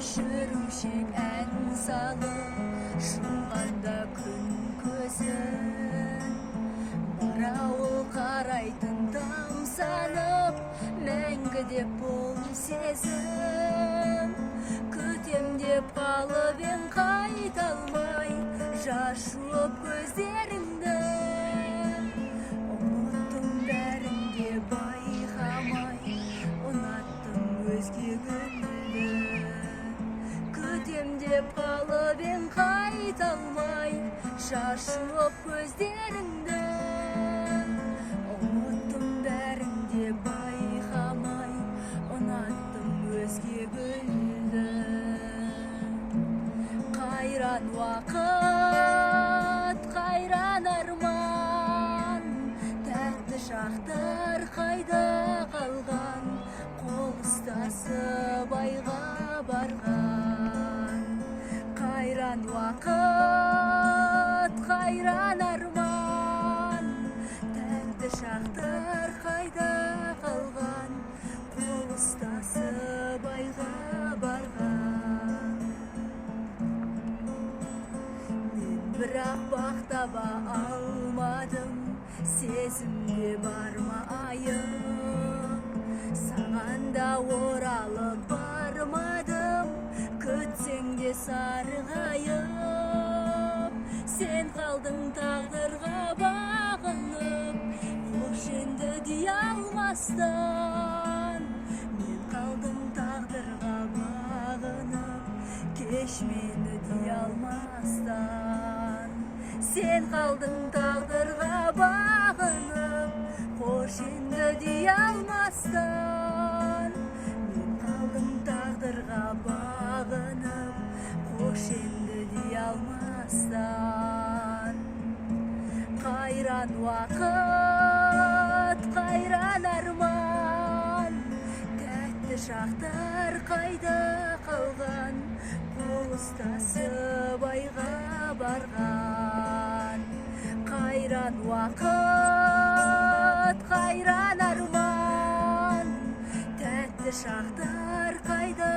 өшірушек ән салып шумғанда күн көзін бір ауыл қарайтын тамсанып мәңгі деп бол сезім күтем деп қалып ең қайта алмай жас жуып көздеріңді ұмыттым бәрін де байқамай ұнаттым өзге гүлді күтем деп қалып ең қайта алмай жас жуып көздеріңді ұмыттым бәрін де байқамай ұнаттым өзге гүлді қайран уақыт қайран арман тәтті шақтар қайда қалған қол ұстасып айға барған қайран уақыт қайран арман тәтті шақтар қайда қалған қол ұстасып айға барған мен бірақ бақ таба алмадым сезімде бар ма айым саған да оралып бармадым күтсең де сарғайып сен қалдың тағдырға бағынып қош енді дей алмастан мен қалдым тағдырға бағынып кеш мені дей алмастан сен қалдың тағдырға бағынып қош енді дей алмастан мен қалдым тағдырға бағынып қош енді дей алмастан қайран уақыт қайран арман тәтті шақтар қайда қалған қол ұстасып айға барған қайран уақыт қайран арман тәтті шақтар қайда